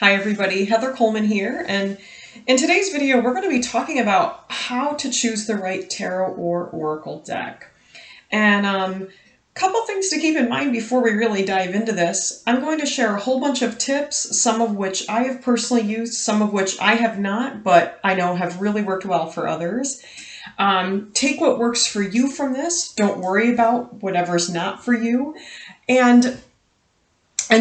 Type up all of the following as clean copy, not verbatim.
Hi everybody, Heather Coleman here, and in today's video we're going to be talking about how to choose the right tarot or oracle deck. And couple things to keep in mind before we really dive into this. I'm going to share a whole bunch of tips, some of which I have personally used, some of which I have not, but I know have really worked well for others. Take what works for you from this. Don't worry about whatever's not for you. And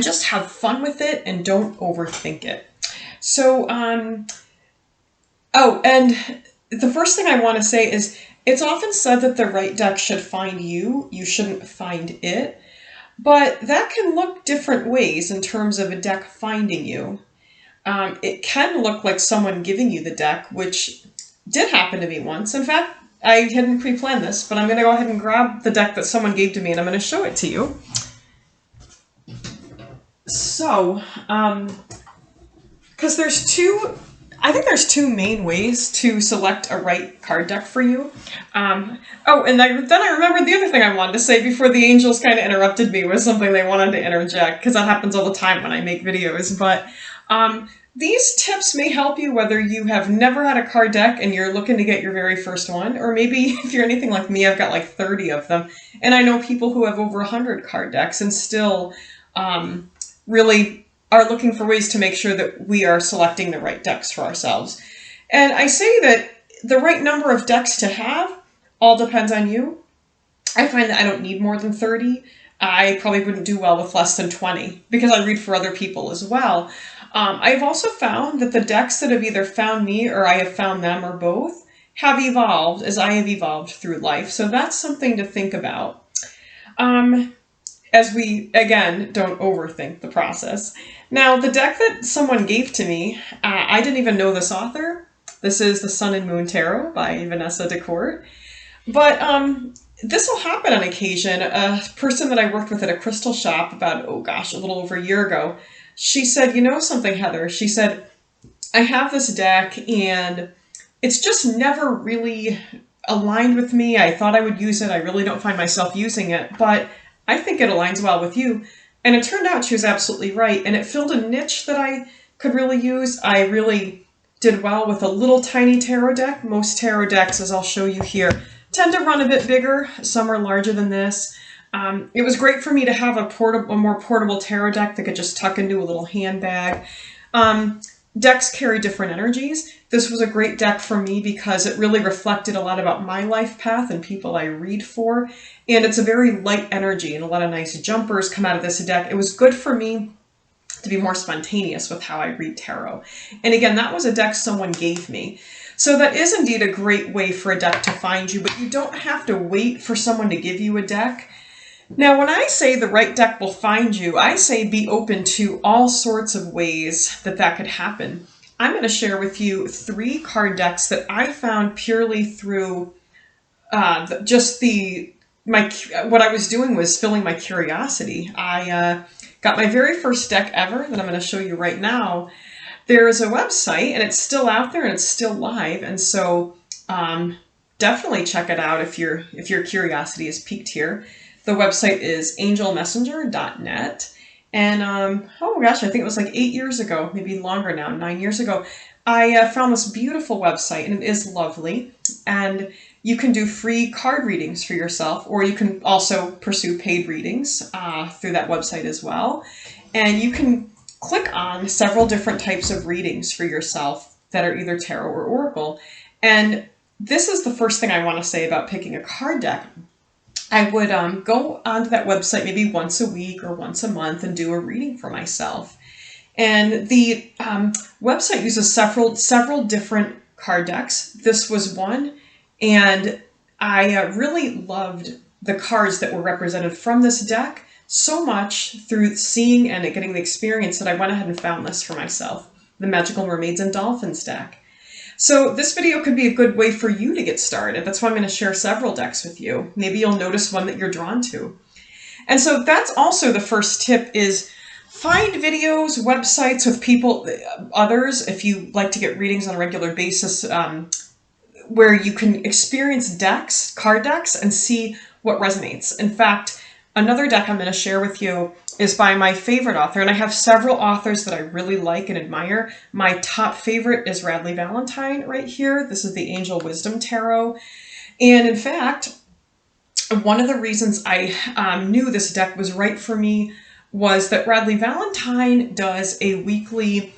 just have fun with it and don't overthink it. So, oh, and the first thing I want to say is it's often said that the right deck should find you. You shouldn't find it. But that can look different ways in terms of a deck finding you. It can look like someone giving you the deck, which did happen to me once. In fact, I hadn't pre-planned this, but I'm going to go ahead and grab the deck that someone gave to me and I'm going to show it to you. So, because I think there's two main ways to select a right card deck for you. Oh, and then I remembered the other thing I wanted to say before the angels kind of interrupted me with something they wanted to interject, because that happens all the time when I make videos. But these tips may help you whether you have never had a card deck and you're looking to get your very first one, or maybe if you're anything like me, I've got like 30 of them. And I know people who have over 100 card decks and still really are looking for ways to make sure that we are selecting the right decks for ourselves. And I say that the right number of decks to have all depends on you. I find that I don't need more than 30. I probably wouldn't do well with less than 20 because I read for other people as well. I've also found that the decks that have either found me or I have found them or both have evolved as I have evolved through life. So that's something to think about. As we, again, don't overthink the process. Now, the deck that someone gave to me, I didn't even know this author. This is The Sun and Moon Tarot by Vanessa DeCourt. But this will happen on occasion. A person that I worked with at a crystal shop about, a little over a year ago, she said, you know something, Heather? She said, I have this deck and it's just never really aligned with me. I thought I would use it. I really don't find myself using it, but I think it aligns well with you. And it turned out she was absolutely right. And it filled a niche that I could really use. I really did well with a little tiny tarot deck. Most tarot decks, as I'll show you here, tend to run a bit bigger. Some are larger than this. It was great for me to have a more portable tarot deck that could just tuck into a little handbag. Decks carry different energies. This was a great deck for me because it really reflected a lot about my life path and people I read for. And it's a very light energy and a lot of nice jumpers come out of this deck. It was good for me to be more spontaneous with how I read tarot. And again, that was a deck someone gave me. So that is indeed a great way for a deck to find you, but you don't have to wait for someone to give you a deck. Now, when I say the right deck will find you, I say be open to all sorts of ways that could happen. I'm going to share with you 3 card decks that I found purely through what I was doing was filling my curiosity. I got my very first deck ever that I'm going to show you right now. There's a website and it's still out there and it's still live, and so definitely check it out if your curiosity is piqued here. The website is angelmessenger.net. And, I think it was like 8 years ago, maybe longer now, 9 years ago, I found this beautiful website, and it is lovely. And you can do free card readings for yourself, or you can also pursue paid readings through that website as well. And you can click on several different types of readings for yourself that are either tarot or oracle. And this is the first thing I want to say about picking a card deck. I would go onto that website maybe once a week or once a month and do a reading for myself. And the website uses several different card decks. This was one, and I really loved the cards that were represented from this deck so much through seeing and getting the experience that I went ahead and found this for myself, the Magical Mermaids and Dolphins deck. So this video could be a good way for you to get started. That's why I'm going to share several decks with you. Maybe you'll notice one that you're drawn to. And so that's also the first tip is find videos, websites with people, others, if you like to get readings on a regular basis, where you can experience decks, card decks, and see what resonates. In fact, another deck I'm going to share with you is by my favorite author, and I have several authors that I really like and admire. My top favorite is Radleigh Valentine right here. This is the Angel Wisdom Tarot. And in fact, one of the reasons I knew this deck was right for me was that Radleigh Valentine does a weekly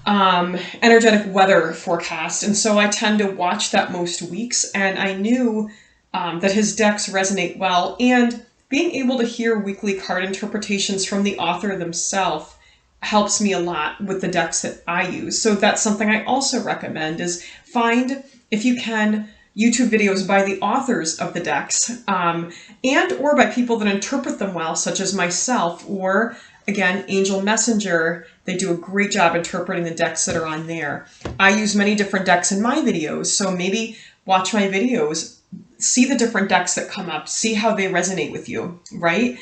energetic weather forecast. And so I tend to watch that most weeks. And I knew that his decks resonate well. And being able to hear weekly card interpretations from the author themselves helps me a lot with the decks that I use. So that's something I also recommend is find, if you can, YouTube videos by the authors of the decks and or by people that interpret them well, such as myself or, again, Angel Messenger. They do a great job interpreting the decks that are on there. I use many different decks in my videos, so maybe watch my videos, see the different decks that come up, see how they resonate with you, right?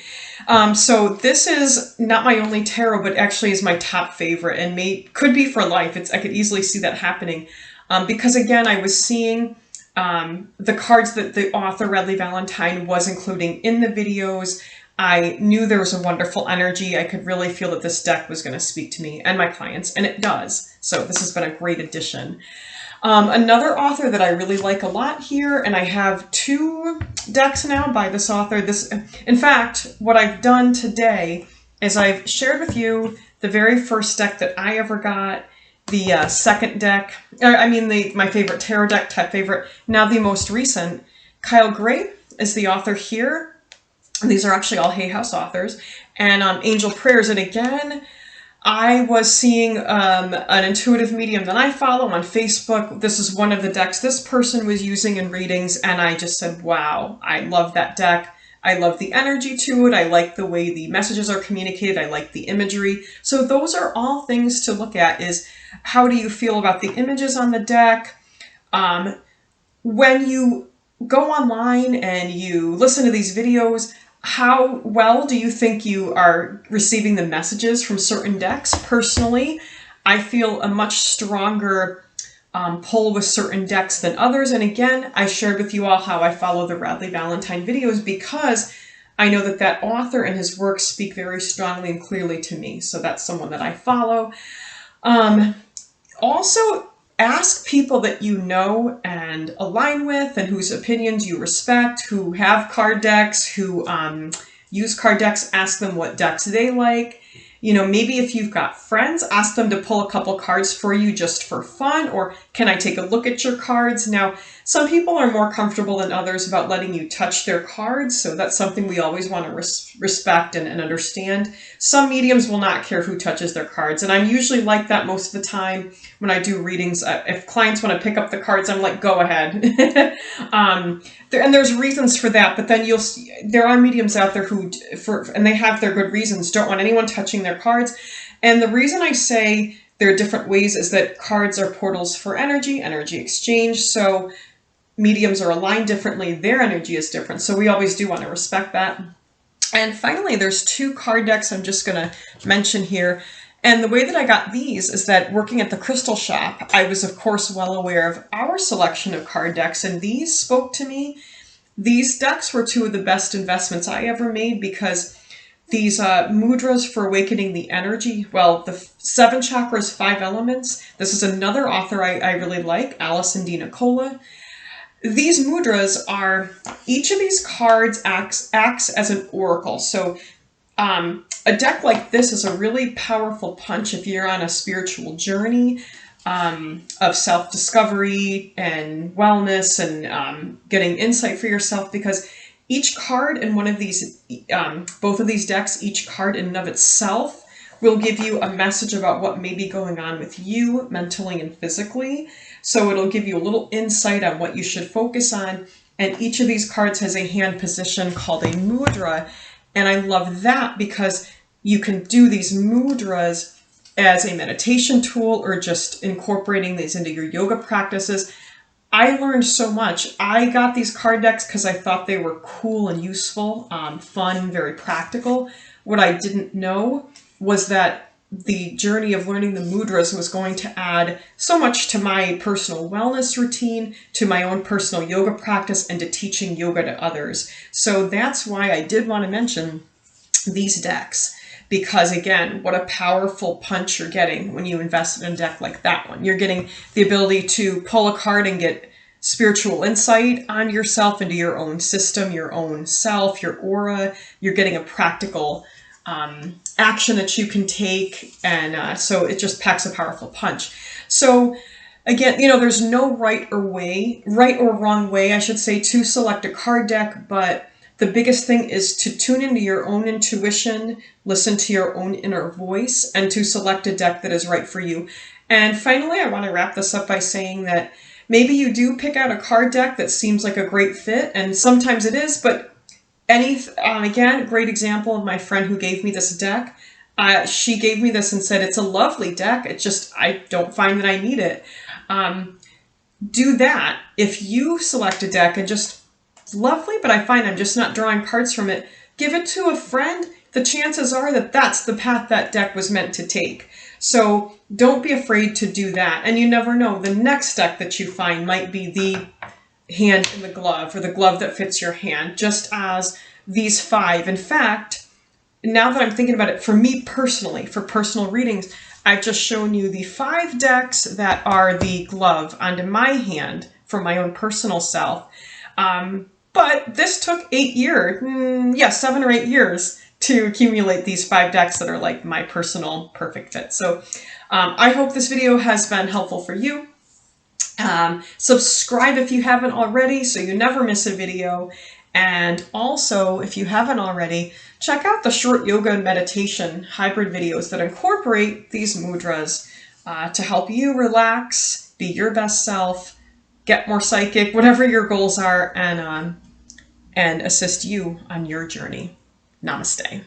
So this is not my only tarot, but actually is my top favorite and could be for life. I could easily see that happening because, again, I was seeing the cards that the author Radleigh Valentine was including in the videos. I knew there was a wonderful energy. I could really feel that this deck was going to speak to me and my clients, and it does. So this has been a great addition. Another author that I really like a lot here, and I have 2 decks now by this author. In fact, what I've done today is I've shared with you the very first deck that I ever got, the second deck, my favorite tarot deck, type favorite. Now the most recent, Kyle Gray is the author here. And these are actually all Hay House authors. And Angel Prayers. And again, I was seeing an intuitive medium that I follow on Facebook. This is one of the decks this person was using in readings. And I just said, wow, I love that deck. I love the energy to it. I like the way the messages are communicated. I like the imagery. So those are all things to look at is how do you feel about the images on the deck? When you go online and you listen to these videos, how well do you think you are receiving the messages from certain decks? Personally, I feel a much stronger pull with certain decks than others. And again, I shared with you all how I follow the Radleigh Valentine videos because I know that that author and his works speak very strongly and clearly to me. So that's someone that I follow. Also, ask people that you know and align with and whose opinions you respect, who have card decks, who use card decks. Ask them what decks they like. You know, maybe if you've got friends, ask them to pull a couple cards for you just for fun, or can I take a look at your cards? Now, some people are more comfortable than others about letting you touch their cards, so that's something we always want to respect and understand. Some mediums will not care who touches their cards, and I'm usually like that most of the time when I do readings. If clients want to pick up the cards, I'm like, go ahead. And there's reasons for that, but then there are mediums out there who, and they have their good reasons, don't want anyone touching their cards. And the reason I say there are different ways is that cards are portals for energy exchange. So mediums are aligned differently. Their energy is different. So we always do want to respect that. And finally, there's 2 card decks I'm just going to mention here. And the way that I got these is that working at the crystal shop, I was, of course, well aware of our selection of card decks, and these spoke to me. These decks were 2 of the best investments I ever made because these mudras for awakening the energy, well, the 7 chakras, 5 elements. This is another author I really like, Alison D. Nicola. These mudras are, each of these cards acts as an oracle. So a deck like this is a really powerful punch if you're on a spiritual journey of self-discovery and wellness and getting insight for yourself, because each card in one of these, both of these decks, each card in and of itself will give you a message about what may be going on with you mentally and physically. So it'll give you a little insight on what you should focus on. And each of these cards has a hand position called a mudra. And I love that because you can do these mudras as a meditation tool or just incorporating these into your yoga practices. I learned so much. I got these card decks because I thought they were cool and useful, fun, very practical. What I didn't know was that the journey of learning the mudras was going to add so much to my personal wellness routine, to my own personal yoga practice, and to teaching yoga to others. So that's why I did want to mention these decks. Because again, what a powerful punch you're getting when you invest in a deck like that one. You're getting the ability to pull a card and get spiritual insight on yourself, into your own system, your own self, your aura. You're getting a practical action that you can take, and so it just packs a powerful punch. So again, there's no right or wrong way, I should say, to select a card deck, but the biggest thing is to tune into your own intuition, listen to your own inner voice, and to select a deck that is right for you. And finally, I want to wrap this up by saying that maybe you do pick out a card deck that seems like a great fit, and sometimes it is, but again, great example of my friend who gave me this deck. She gave me this and said, it's a lovely deck. It's just, I don't find that I need it. Do that. If you select a deck and just, it's lovely, but I find I'm just not drawing cards from it, give it to a friend. The chances are that that's the path that deck was meant to take. So don't be afraid to do that. And you never know, the next deck that you find might be the hand in the glove, or the glove that fits your hand, just as these 5. In fact, now that I'm thinking about it, for me personally, for personal readings, I've just shown you the 5 decks that are the glove onto my hand for my own personal self. But this took 8 years, 7 or 8 years to accumulate these 5 decks that are like my personal perfect fit. So I hope this video has been helpful for you. Subscribe if you haven't already so you never miss a video. And also, if you haven't already, check out the short yoga and meditation hybrid videos that incorporate these mudras to help you relax, be your best self, get more psychic, whatever your goals are, and assist you on your journey. Namaste.